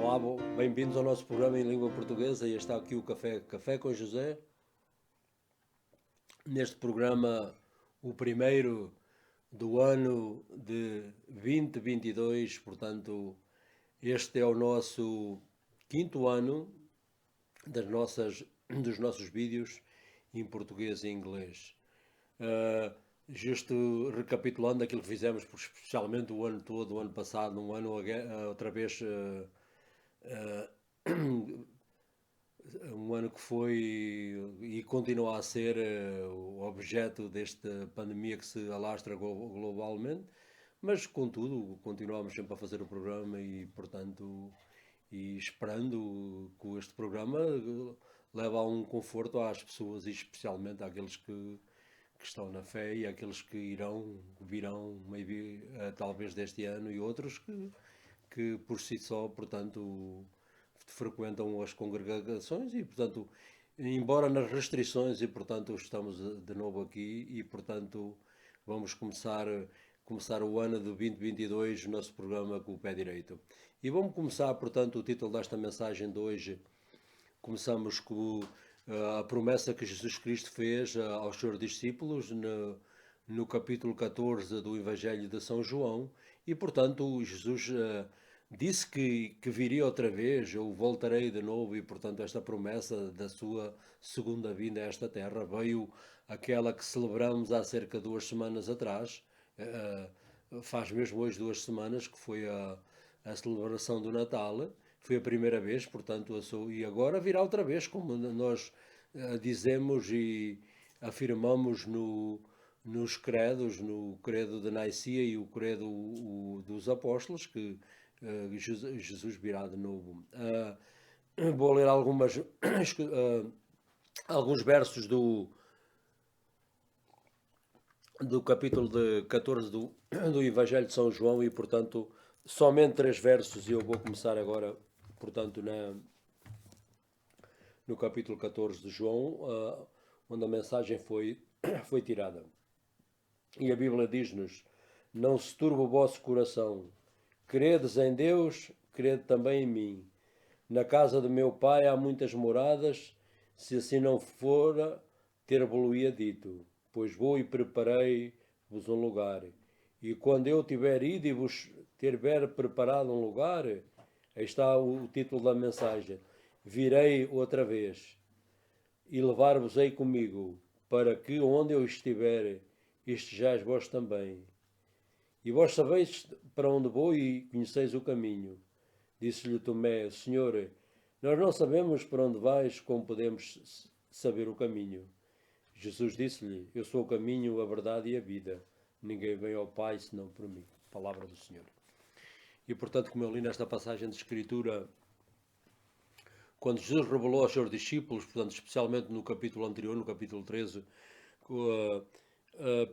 Olá, bem-vindos ao nosso programa em língua portuguesa. E está aqui o Café com José. Neste programa, o primeiro do ano de 2022, portanto, este é o nosso quinto ano dos nossos vídeos em português e inglês. Justo recapitulando aquilo que fizemos, especialmente o ano todo, o ano passado, um ano outra vez um ano que foi e continua a ser o objeto desta pandemia que se alastra globalmente, mas contudo continuamos sempre a fazer o programa e portanto e esperando que este programa leve a um conforto às pessoas e especialmente àqueles que estão na fé e àqueles que virão maybe, talvez deste ano e outros que por si só, portanto, frequentam as congregações e, portanto, embora nas restrições e, portanto, estamos de novo aqui e, portanto, vamos começar o ano de 2022, o nosso programa com o pé direito. E vamos começar, portanto, o título desta mensagem de hoje, começamos com a promessa que Jesus Cristo fez aos seus discípulos no capítulo 14 do Evangelho de São João e, portanto, Jesus disse que viria outra vez, eu voltarei de novo e, portanto, esta promessa da sua segunda vinda a esta terra veio aquela que celebramos há cerca de 2 semanas atrás, faz mesmo hoje 2 semanas, que foi a celebração do Natal, foi a primeira vez, portanto, e agora virá outra vez, como nós dizemos e afirmamos nos credos, no credo de Nicea e o credo dos apóstolos, que Jesus virá de novo. Vou ler alguns versos do capítulo de 14 do Evangelho de São João e, portanto, somente 3 versos e eu vou começar agora, portanto, no capítulo 14 de João, onde a mensagem foi tirada. E a Bíblia diz-nos: não se turbe o vosso coração. Credes em Deus, crede também em mim. Na casa do meu pai há muitas moradas, se assim não fora, ter-vos-ia dito, pois vou e preparei-vos um lugar. E quando eu tiver ido e vos tiver preparado um lugar, aí está o título da mensagem, virei outra vez e levar-vos-ei comigo, para que onde eu estiver, estejais vós também. E vós sabeis para onde vou e conheceis o caminho. Disse-lhe Tomé: Senhor, nós não sabemos para onde vais, como podemos saber o caminho? Jesus disse-lhe: Eu sou o caminho, a verdade e a vida. Ninguém vem ao Pai senão por mim. Palavra do Senhor. E portanto, como eu li nesta passagem de Escritura, quando Jesus revelou aos seus discípulos, portanto, especialmente no capítulo anterior, no capítulo 13,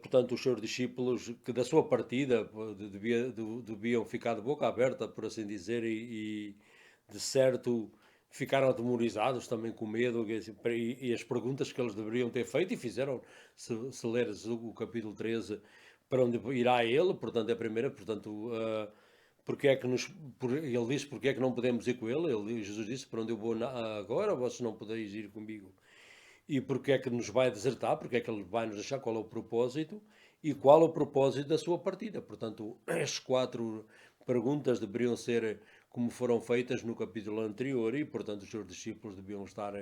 portanto, os seus discípulos, que da sua partida deviam ficar de boca aberta, por assim dizer, e de certo ficaram atemorizados também com medo e as perguntas que eles deveriam ter feito e fizeram, se leres o capítulo 13, para onde irá ele, portanto, é a primeira, portanto, porque é que ele disse porque é que não podemos ir com ele, Jesus disse, para onde eu vou agora, vocês não podeis ir comigo. E porque é que nos vai desertar, porque é que ele vai nos deixar, qual é o propósito e qual é o propósito da sua partida. Portanto, estas 4 perguntas deveriam ser como foram feitas no capítulo anterior e, portanto, os seus discípulos deviam estar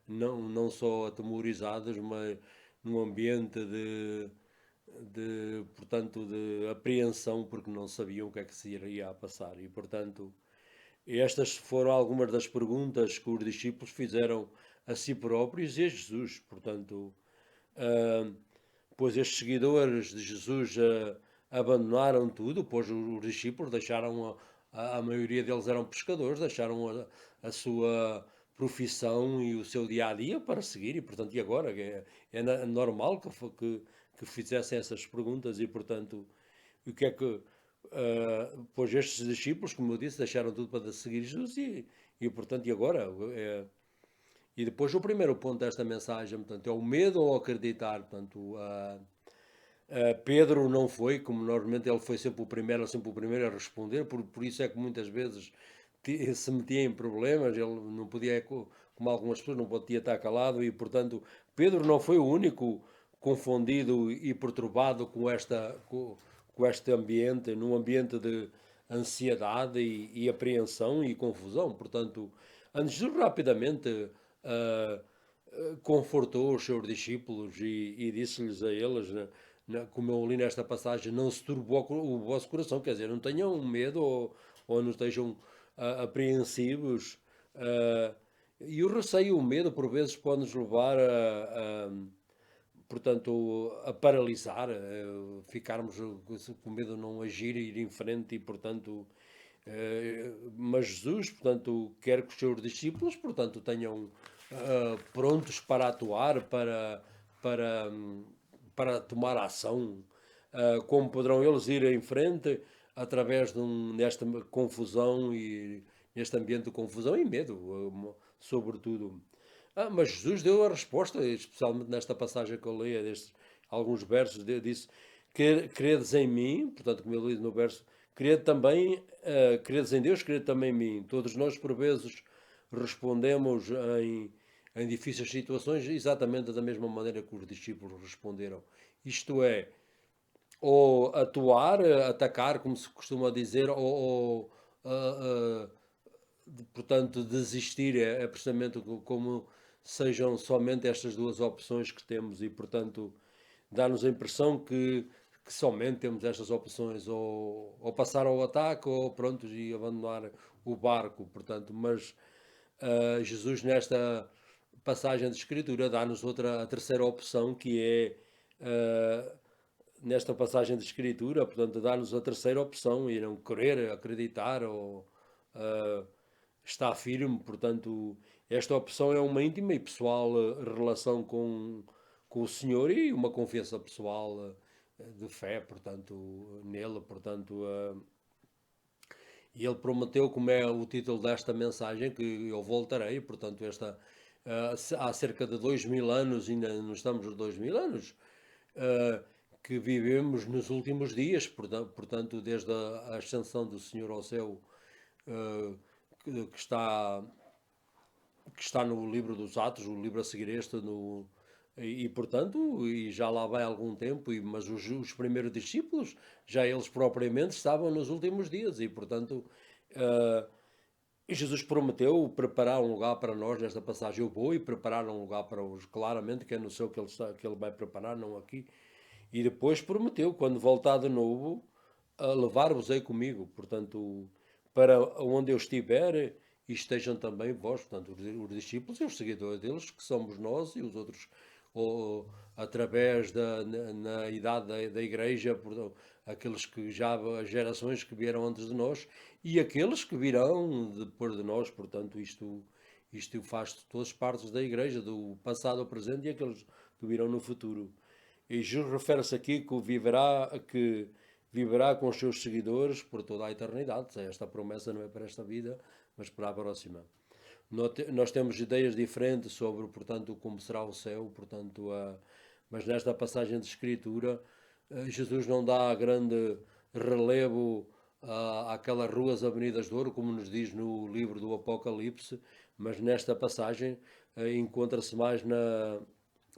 não só atemorizados, mas num ambiente portanto, de apreensão, porque não sabiam o que é que se iria a passar. E, portanto, estas foram algumas das perguntas que os discípulos fizeram a si próprios e a Jesus. Portanto, pois estes seguidores de Jesus abandonaram tudo, pois os discípulos deixaram, a maioria deles eram pescadores, deixaram a sua profissão e o seu dia a dia para seguir, e portanto, e agora? É normal que fizessem essas perguntas, e portanto, o que é que. Pois estes discípulos, como eu disse, deixaram tudo para seguir Jesus, e portanto, e agora? E depois o primeiro ponto desta mensagem, portanto, é o medo ou acreditar. Portanto, Pedro não foi, como normalmente ele foi sempre o primeiro a responder, por isso é que muitas vezes se metia em problemas, ele não podia, como algumas pessoas, não podia estar calado e, portanto, Pedro não foi o único confundido e perturbado com este ambiente, num ambiente de ansiedade e apreensão e confusão. Portanto, antes rapidamente ah, confortou os seus discípulos e disse-lhes a eles, como eu li nesta passagem, não se turbe o vosso coração, quer dizer, não tenham medo ou não estejam apreensivos. ah, e o receio, o medo, por vezes, pode nos levar portanto, a paralisar, ficarmos com medo de não agir e ir em frente e, portanto, mas Jesus, portanto, quer que os seus discípulos, portanto, tenham prontos para atuar, para, para tomar ação. Como poderão eles ir em frente através nesta confusão e neste ambiente de confusão e medo, sobretudo. Mas Jesus deu a resposta, especialmente nesta passagem que eu li, destes alguns versos, disse: Credes em mim, portanto, como ele diz no verso, crede também, credes em Deus, crede também em mim. Todos nós, por vezes, respondemos em difíceis situações exatamente da mesma maneira que os discípulos responderam. Isto é, ou atuar, atacar, como se costuma dizer, ou portanto, desistir é precisamente como sejam somente estas duas opções que temos e, portanto, dá-nos a impressão que somente temos estas opções, ou passar ao ataque ou pronto, e abandonar o barco, portanto, mas Jesus nesta passagem de escritura dá-nos a terceira opção, que é nesta passagem de escritura, portanto, dá-nos a terceira opção, e não querer, acreditar ou está firme, portanto, esta opção é uma íntima e pessoal relação com o Senhor e uma confiança pessoal de fé, portanto, nele, portanto, e ele prometeu, como é o título desta mensagem, que eu voltarei, portanto, há cerca de 2000 anos, ainda não estamos nos 2000 anos, que vivemos nos últimos dias, portanto, desde a ascensão do Senhor ao céu, que está no livro dos Atos, o livro a seguir este, portanto, e já lá vai algum tempo, mas os primeiros discípulos, já eles propriamente estavam nos últimos dias, e portanto, Jesus prometeu preparar um lugar para nós nesta passagem. Eu vou e preparar um lugar para os, claramente, que é no céu que ele vai preparar, não aqui. E depois prometeu, quando voltar de novo, a levar-vos-ei comigo, portanto, para onde eu estiver, e estejam também vós, portanto, os discípulos e os seguidores deles, que somos nós e os outros, ou, através na idade da igreja, aqueles que já, as gerações que vieram antes de nós, e aqueles que virão depois de nós, portanto, isto faz todas partes da igreja, do passado ao presente e aqueles que virão no futuro. E Jesus refere-se aqui que viverá com os seus seguidores por toda a eternidade. Esta promessa não é para esta vida, mas para a próxima. Nós temos ideias diferentes sobre, portanto, como será o céu, portanto, mas nesta passagem de Escritura, Jesus não dá grande relevo àquelas ruas, avenidas de ouro, como nos diz no livro do Apocalipse, mas nesta passagem encontra-se mais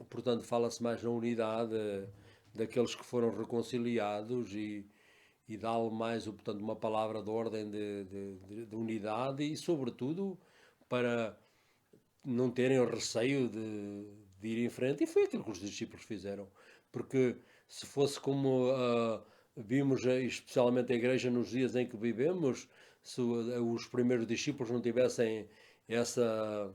portanto, fala-se mais na unidade daqueles que foram reconciliados e dá-lhe mais, portanto, uma palavra de ordem de unidade e, sobretudo, para não terem o receio de ir em frente. E foi aquilo que os discípulos fizeram. Porque se fosse como vimos, especialmente a igreja nos dias em que vivemos, se os primeiros discípulos não tivessem essa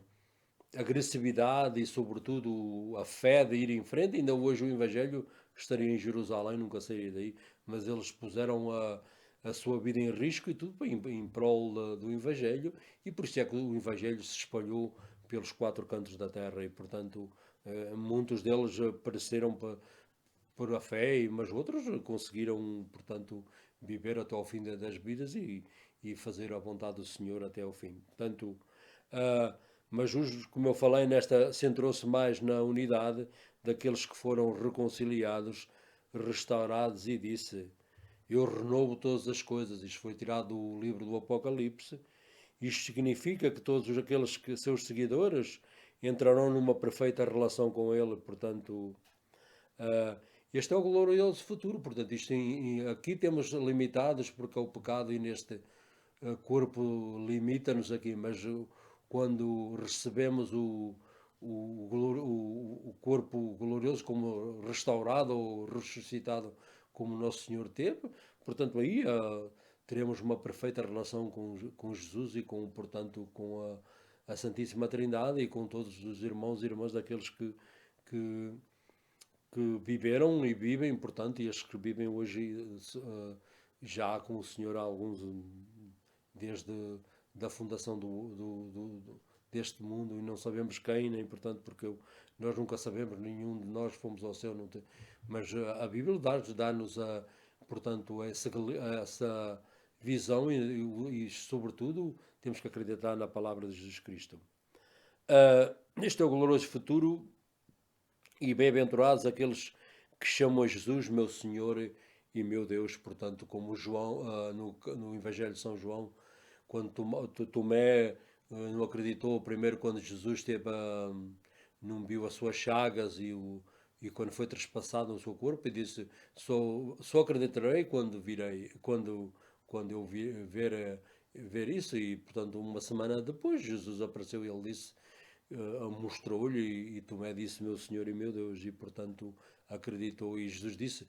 agressividade e, sobretudo, a fé de ir em frente, ainda hoje o Evangelho estaria em Jerusalém, nunca sairia daí, mas eles puseram a sua vida em risco e tudo em prol do Evangelho, e por isso é que o Evangelho se espalhou pelos quatro cantos da terra e, portanto, muitos deles pereceram por a fé, mas outros conseguiram, portanto, viver até ao fim das vidas e fazer a vontade do Senhor até ao fim. Portanto, mas como eu falei, centrou-se mais na unidade daqueles que foram reconciliados, restaurados, e disse: Eu renovo todas as coisas. Isto foi tirado do livro do Apocalipse. Isto significa que todos aqueles que seus seguidores entrarão numa perfeita relação com Ele, portanto, este é o glorioso futuro. Portanto, aqui temos limitados porque é o pecado e neste corpo limita-nos aqui, mas quando recebemos o corpo glorioso como restaurado ou ressuscitado como o nosso Senhor teve, portanto aí teremos uma perfeita relação com Jesus e portanto, com a Santíssima Trindade e com todos os irmãos e irmãs daqueles que, que viveram e vivem, portanto, e estes que vivem hoje já com o Senhor há alguns, desde da fundação deste mundo, e não sabemos quem, nem portanto, porque nós nunca sabemos, nenhum de nós fomos ao céu, não tem, mas a Bíblia dá-nos, portanto, essa visão e, sobretudo, temos que acreditar na palavra de Jesus Cristo. Este é o glorioso futuro e bem-aventurados aqueles que chamam a Jesus meu Senhor e meu Deus, portanto, como João, no Evangelho de São João, quando Tomé não acreditou primeiro quando Jesus não viu as suas chagas e quando foi trespassado no seu corpo e disse, só acreditarei quando virei, quando eu ver isso, e portanto uma semana depois Jesus apareceu e ele disse, mostrou-lhe e Tomé disse meu Senhor e meu Deus, e portanto acreditou, e Jesus disse,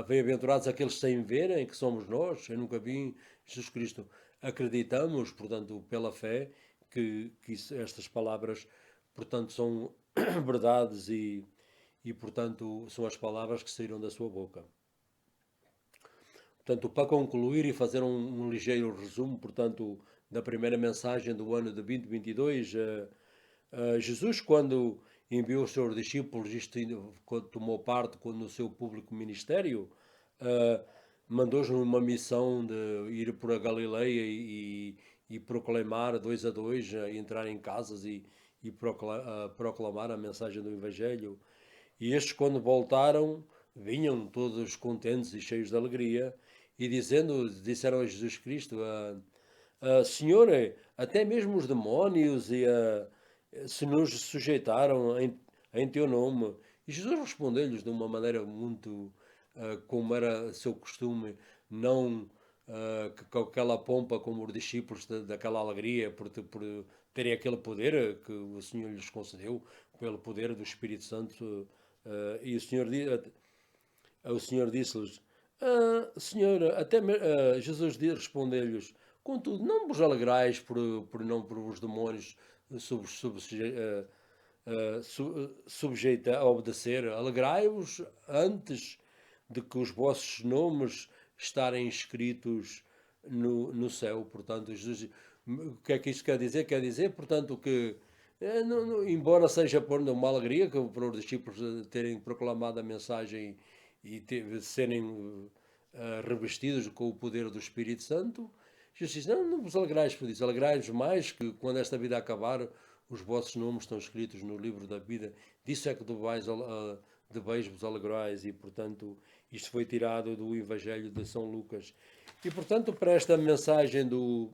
bem-aventurados aqueles sem verem, que somos nós, eu nunca vi Jesus Cristo. Acreditamos, portanto, pela fé, que estas palavras, portanto, são verdades e, portanto, são as palavras que saíram da sua boca. Portanto, para concluir e fazer um ligeiro resumo, portanto, da primeira mensagem do ano de 2022, Jesus, quando enviou os seus discípulos, quando tomou parte no seu público ministério, mandou-os numa missão de ir por a Galileia e proclamar 2 a 2, entrar em casas e proclamar a mensagem do Evangelho. E estes, quando voltaram, vinham todos contentes e cheios de alegria e disseram a Jesus Cristo, Senhor, até mesmo os demónios se nos sujeitaram em teu nome. E Jesus respondeu-lhes de uma maneira muito, como era seu costume, não com aquela pompa como os discípulos daquela alegria por terem aquele poder que o Senhor lhes concedeu, pelo poder do Espírito Santo. E o Senhor disse-lhes, Senhor, Jesus respondeu-lhes, contudo, não vos alegrais por os demónios sujeita a obedecer, alegrai-vos antes de que os vossos nomes estarem escritos no céu. Portanto, Jesus, o que é que isto quer dizer? Quer dizer, portanto, que embora seja por uma alegria que para os discípulos terem proclamado a mensagem e serem revestidos com o poder do Espírito Santo, Jesus diz, não vos alegrais por isso, alegrai-vos mais que quando esta vida acabar, os vossos nomes estão escritos no livro da vida, disso é que deveis-vos alegrais, e portanto isto foi tirado do Evangelho de São Lucas. E portanto para esta mensagem do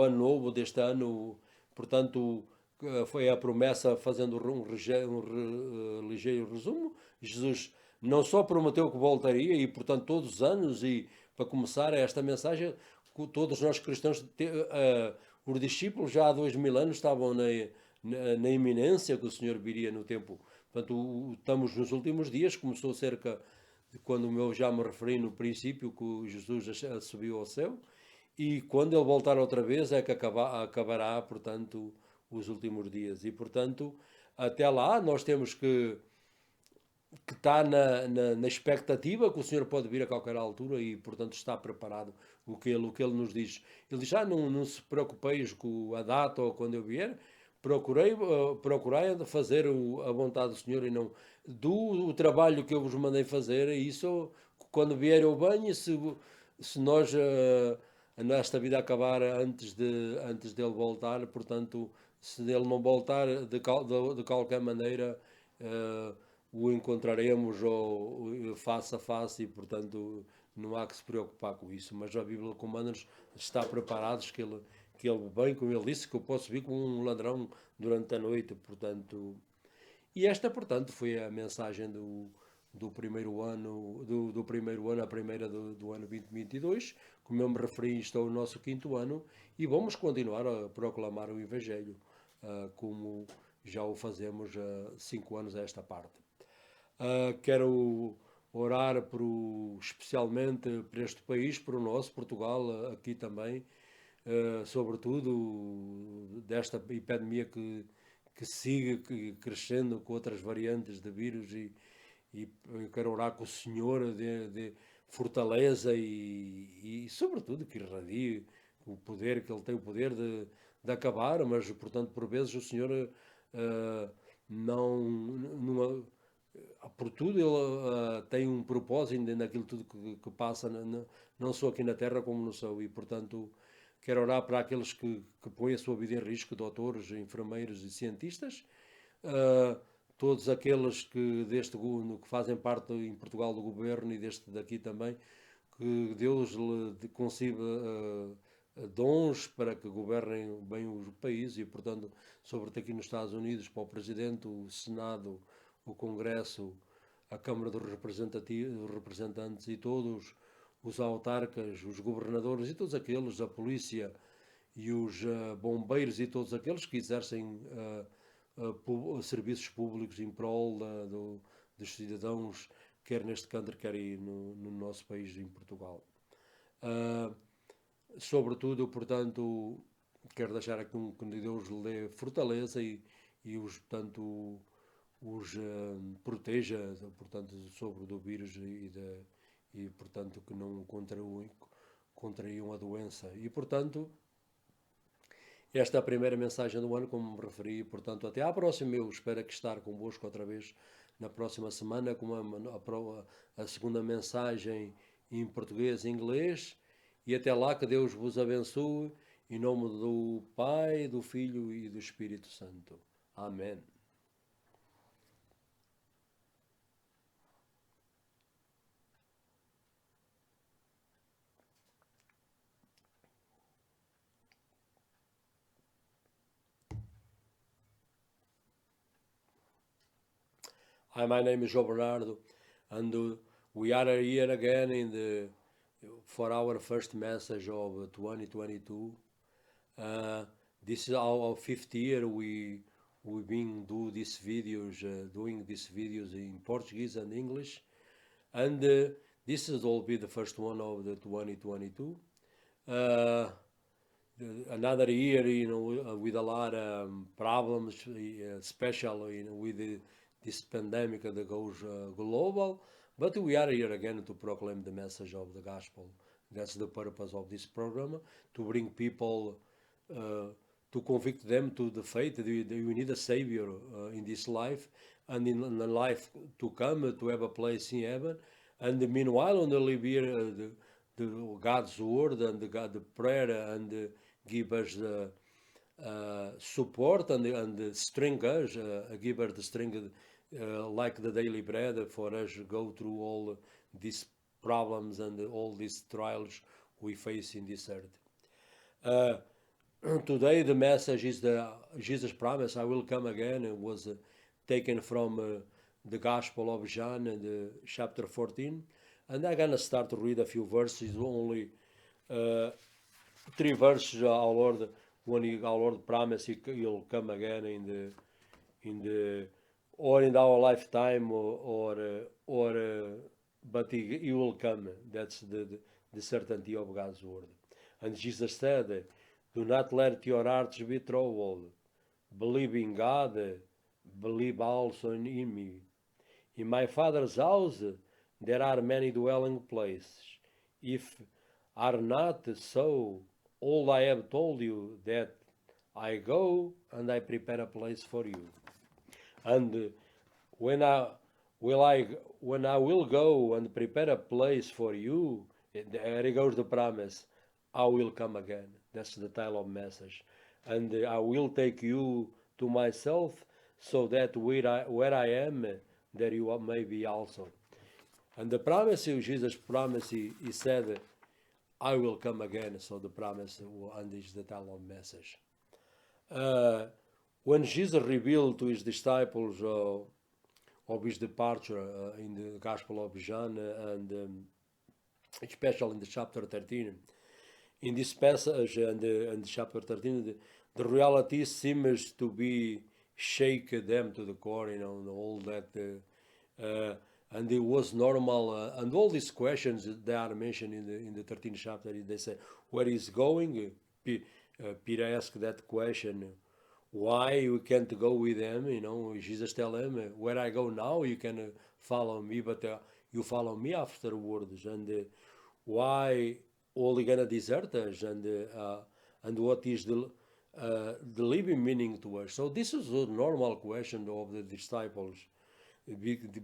ano novo deste ano, portanto foi a promessa, fazendo um ligeiro resumo, Jesus não só prometeu que voltaria, e portanto todos os anos, e para começar esta mensagem, todos nós cristãos, os discípulos já há 2000 anos estavam na iminência que o Senhor viria no tempo. Portanto, estamos nos últimos dias, começou cerca de quando eu já me referi no princípio, que Jesus subiu ao céu, e quando ele voltar outra vez é que acabará, portanto, os últimos dias. E, portanto, até lá nós temos que está na expectativa que o Senhor pode vir a qualquer altura e, portanto, está preparado o que ele nos diz. Ele diz, não se preocupeis com a data ou quando eu vier, procurai fazer a vontade do Senhor e não o trabalho que eu vos mandei fazer, e isso, quando vier eu venho, se nós, nesta vida acabar antes dele voltar, portanto, se ele não voltar de qualquer maneira, o encontraremos face a face, e portanto não há que se preocupar com isso, mas a Bíblia comanda-nos estar preparados que ele vem, como ele disse, que eu posso vir como um ladrão durante a noite, portanto... E esta, portanto, foi a mensagem do primeiro ano, do primeiro ano, a primeira do ano 2022. Como eu me referi, isto é o nosso quinto ano e vamos continuar a proclamar o Evangelho, como já o fazemos há 5 anos a esta parte. Quero orar especialmente por este país, por o nosso, Portugal, aqui também, sobretudo desta epidemia que siga crescendo com outras variantes de vírus e eu quero orar com o Senhor de fortaleza e sobretudo que irradie o poder, que Ele tem o poder de acabar, mas portanto por vezes o Senhor não por tudo ele tem um propósito naquilo tudo que passa, não só aqui na terra como no céu, e portanto quero orar para aqueles que põem a sua vida em risco, doutores, enfermeiros e cientistas, todos aqueles que fazem parte em Portugal do governo e daqui também, que Deus lhe conceba dons para que governem bem o país e, portanto, sobretudo aqui nos Estados Unidos, para o Presidente, o Senado, o Congresso, a Câmara dos Representantes e todos os autarcas, os governadores e todos aqueles, a polícia e os bombeiros e todos aqueles que exercem serviços públicos em prol dos cidadãos, quer neste country, quer aí no nosso país, em Portugal. Sobretudo, portanto, quero deixar aqui que Deus lhe dê fortaleza e portanto, os proteja, portanto, sobre o vírus e portanto, que não contraíam a doença. E, portanto, esta é a primeira mensagem do ano, como me referi, portanto, até à próxima. Eu espero que estar convosco outra vez na próxima semana com a segunda mensagem em português e inglês. E até lá, que Deus vos abençoe, em nome do Pai, do Filho e do Espírito Santo. Amém. Hi, my name is João Bernardo, and we are here again for our first message of 2022. This is our fifth year we've been doing these videos in Portuguese and English, and this will be the first one of the 2022. Another year, with a lot of problems, especially with this pandemic that goes global. But we are here again to proclaim the message of the gospel. That's the purpose of this program, to bring people, to convict them to the faith that you need a savior in this life and in the life to come, to have a place in heaven. And meanwhile, on the live here, the God's word and the prayer and give us the support and strength us, give us the strength like the daily bread for us to go through all these problems and all these trials we face in this earth. Today the message is the Jesus promise, I will come again. It was taken from the Gospel of John, chapter 14. And I'm going to start to read a few verses, only 3 verses. Our Lord, when our Lord promised He'll come again in our lifetime, but he will come. That's the certainty of God's word. And Jesus said, "Do not let your hearts be troubled. Believe in God, believe also in me. In my Father's house there are many dwelling places. If are not so, all I have told you, that I go and I prepare a place for you. And when I will go and prepare a place for you, there goes the promise, I will come again." That's the title of message. "And I will take you to myself, so that where I am, there you may be also." And the promise, Jesus promised, he said, I will come again. So the promise, and is the title of message. When Jesus revealed to his disciples of his departure in the Gospel of John, and especially in the chapter 13, in this passage and chapter 13, the reality seems to be shake them to the core, and all that. And it was normal, and all these questions they are mentioned in the 13th chapter. They say, where is going? Peter asked that question. Why we can't go with them? Jesus tell him, where I go now, you can follow me, but you follow me afterwards. And why all gonna desert us? And what is the living meaning to us? So this is a normal question of the disciples,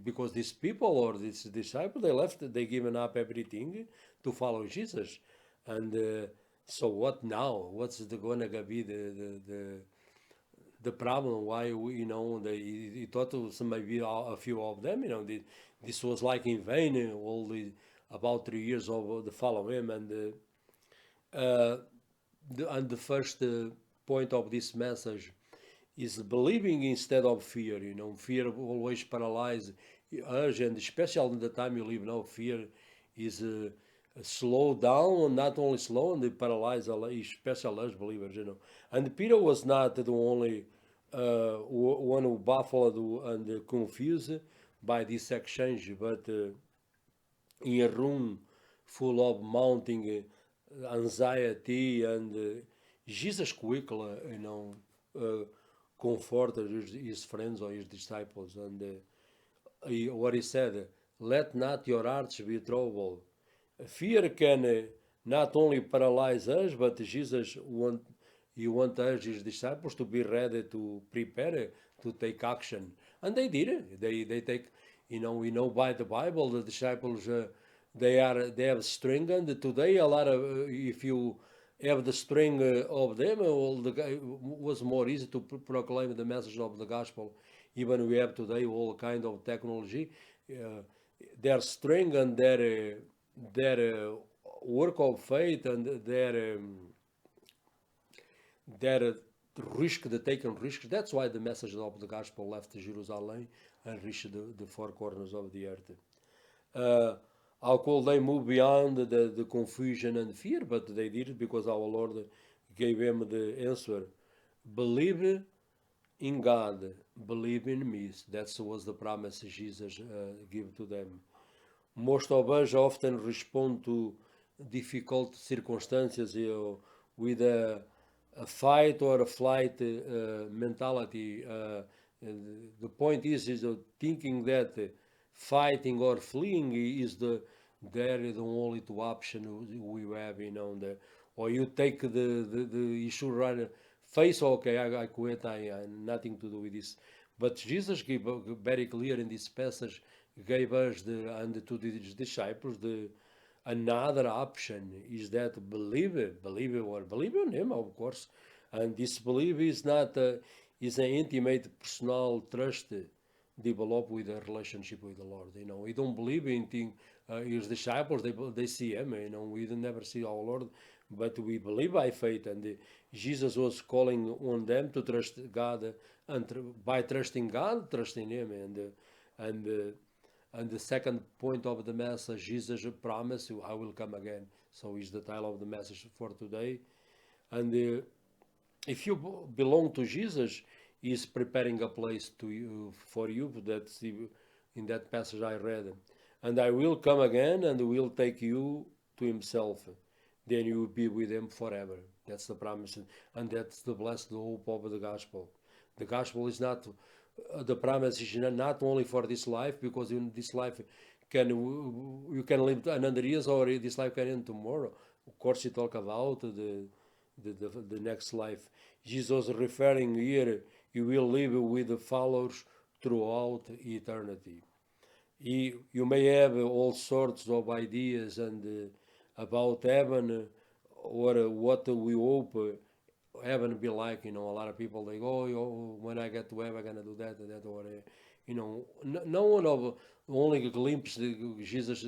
because these people or these disciples, they given up everything to follow Jesus. And so what now? What's gonna be the problem? Why he thought maybe a few of them, this was like in vain, all the about 3 years of the follow him. And the first point of this message is believing instead of fear. Fear always paralyzes us, and especially in the time you live now, fear is slow down, not only slow, and they paralyze, especially us believers. And Peter was not the only one who baffled and confused by this exchange, but in a room full of mounting anxiety, and Jesus quickly, comforted his friends or his disciples, and what he said, let not your hearts be troubled. Fear can not only paralyze us, but Jesus wants us, his disciples, to be ready to prepare to take action. And they did it. They take, we know by the Bible, the disciples, they have strength, and today a lot of, if you have the strength of them, was more easy to proclaim the message of the gospel. Even we have today all kind of technology, their strength and their work of faith and their risk, the taken risk. That's why the message of the gospel left Jerusalem and reached the four corners of the earth. How could they move beyond the confusion and fear? But they did it because our Lord gave them the answer. Believe in God, believe in me. That was the promise Jesus gave to them. Most of us often respond to difficult circumstances with a fight or a flight mentality. The point is thinking that fighting or fleeing is the only two option we have, or you take the issue right face. Okay, I quit. I nothing to do with this. But Jesus gave very clear in this passage, gave us and to the disciples another option is that believe in him, of course. And this belief is not is an intimate personal trust developed with a relationship with the Lord. We don't believe in things. His disciples, they see him. We don't never see our Lord, but we believe by faith. And Jesus was calling on them to trust God, and by trusting God, trust in him. And the second point of the message, Jesus promised, I will come again. So is the title of the message for today. And if you belong to Jesus, He's preparing a place for you. That's in that passage I read. And I will come again and will take you to Himself. Then you will be with Him forever. That's the promise. And that's the blessed hope of the gospel. The gospel is not... the promise is not only for this life, because in this life you can live another years, or this life can end tomorrow. Of course, you talk about the next life. Jesus referring here, you will live with the followers throughout eternity. You may have all sorts of ideas and about heaven, or what we hope heaven be like. A lot of people, they go, when I get to heaven, I'm gonna do that and that, or no one of only a glimpse of Jesus,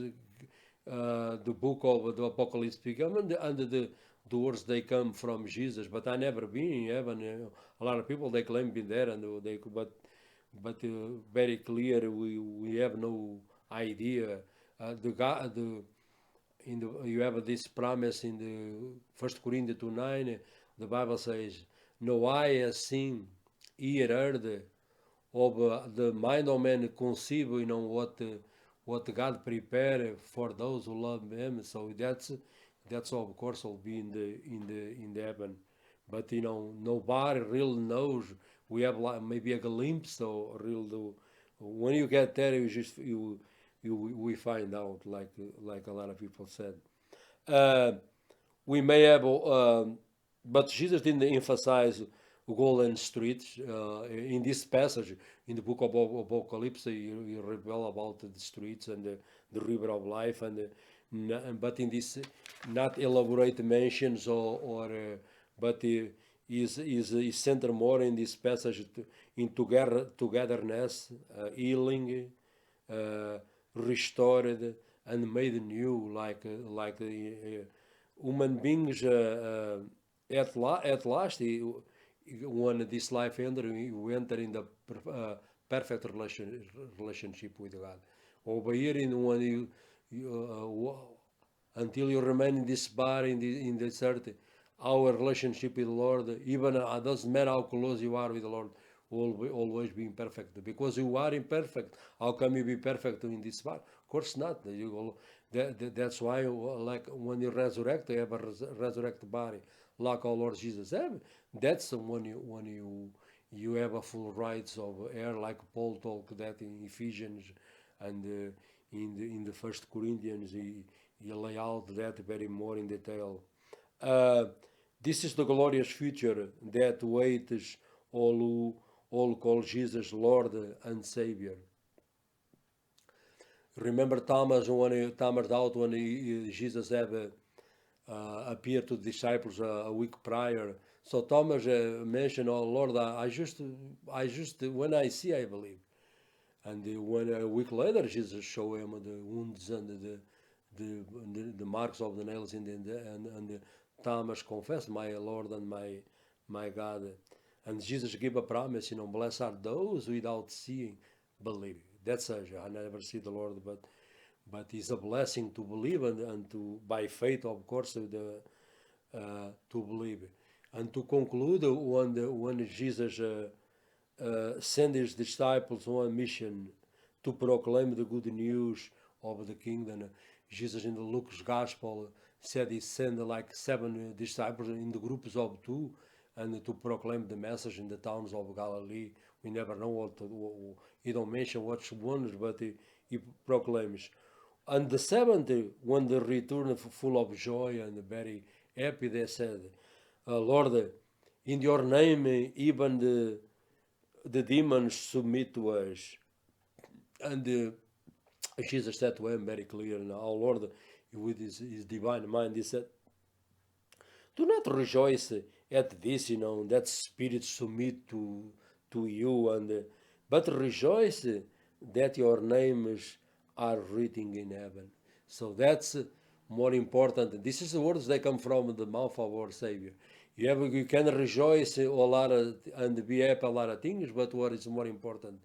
the book of the Apocalypse become and the words they come from Jesus, but I never been in heaven. A lot of people they claim been there and they but very clear we have no idea. The God the in the you have this promise in the First Corinthians 2:9. The Bible says, "No eye has seen, ear heard, of the mind of man conceive, what God prepared for those who love Him." So that's of course will be in the heaven, but nobody really knows. We have like maybe a glimpse or real. When you get there, we find out like a lot of people said. Uh, we may have, but Jesus didn't emphasize golden streets. In this passage, in the book of Apocalypse, you reveal about the streets and the river of life, but in this not elaborate mentions but is centered more in this passage in togetherness, healing, restored and made new, like human beings at last. When this life enter, we enter in the perfect relationship with God. Over here, when until you remain in this body, in this earth, our relationship with the Lord, even doesn't matter how close you are with the Lord, will always be imperfect. Because you are imperfect, how come you be perfect in this body? Of course not. That's why, like when you resurrect, you have a resurrected body, like our Lord Jesus have. That's when you have a full rights of air, like Paul talked that in Ephesians, and in the First Corinthians, he lay out that very more in detail. This is the glorious future that waits all who call Jesus Lord and Savior. Remember Thomas doubt when Jesus have appeared to the disciples a week prior. So Thomas mentioned, "Oh Lord, I just when I see, I believe." And when a week later Jesus showed him the wounds and the marks of the nails and Thomas confessed, "My Lord and my God." And Jesus gave a promise, blessed are those without seeing, believe. That's I never see the Lord, but it's a blessing to believe and to by faith, of course, to believe. And to conclude, when Jesus sent his disciples on mission to proclaim the good news of the kingdom, Jesus in the Luke's Gospel said he sent like 7 disciples in the groups of 2, and to proclaim the message in the towns of Galilee. We never know he don't mention which ones, but he proclaims. And the 7th, when they returned full of joy and very happy, they said, "Lord, in your name even the demons submit to us." And Jesus said to him very clear, "Our Lord, with his divine mind, he said, do not rejoice at this, that spirits submit to you, but rejoice that your names are written in heaven." So that's more important. This is the words that come from the mouth of our Savior. You can rejoice a lot and be happy a lot of things, but what is more important,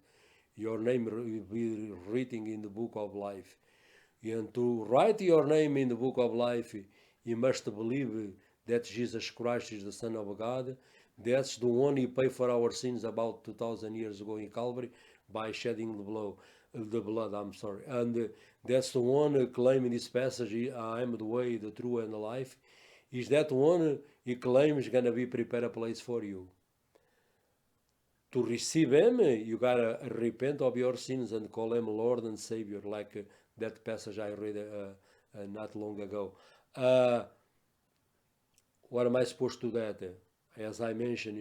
your name will be written in the book of life. And to write your name in the book of life, you must believe that Jesus Christ is the Son of God. That's the one who paid for our sins about 2,000 years ago in Calvary by shedding the blood. And that's the one who claims in this passage, "I am the way, the truth, and the life." Is that one he claims going to be prepare a place for you. To receive him, you got to repent of your sins and call him Lord and Savior, like that passage I read not long ago. What am I supposed to do that? As I mentioned,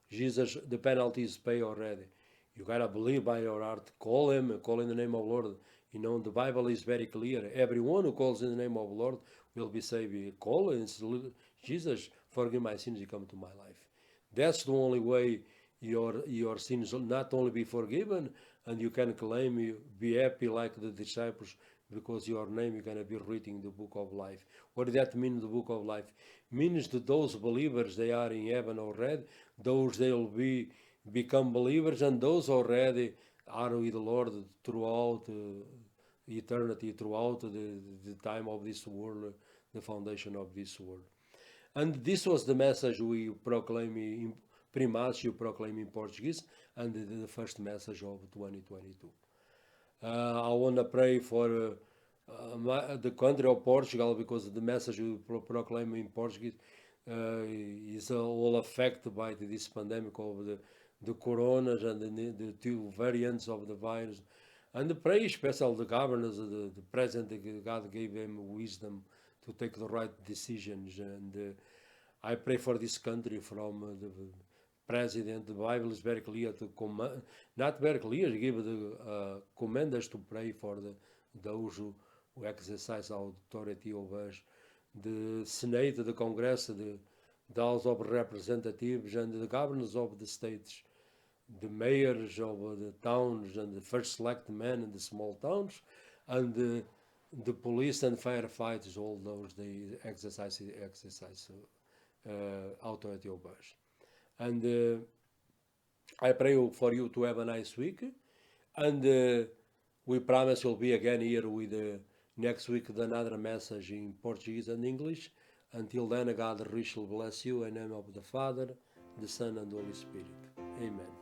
Jesus, the penalty is paid already. You got to believe by your heart, call him, call in the name of the Lord. The Bible is very clear. Everyone who calls in the name of the Lord will be saved. Call and Jesus, forgive my sins, you come to my life. That's the only way your sins will not only be forgiven, and you can claim you be happy like the disciples because your name is going to be written in the book of life. What does that mean, the book of life? Means that those believers, they are in heaven already, those they'll become believers, and those already are with the Lord throughout eternity, throughout the time of this world, the foundation of this world. And this was the message we proclaim in Primácio, proclaim in Portuguese, and the first message of 2022. I want to pray for the country of Portugal, because the message we proclaim in Portuguese is all affected by this pandemic of the coronas and the two variants of the virus. And pray especially the governors, the president, God gave him wisdom to take the right decisions. And I pray for this country from the president. The Bible is very clear to command, not very clear, give the command us to pray for those who exercise authority over us. The Senate, the Congress, the House of Representatives, and the governors of the states, the mayors of the towns, and the first select men in the small towns, and the police and firefighters, all those, they exercise authority over us. And I pray for you to have a nice week, and we promise we'll be again here with next week with another message in Portuguese and English. Until then, God richly bless you in the name of the Father, the Son, and the Holy Spirit. Amen.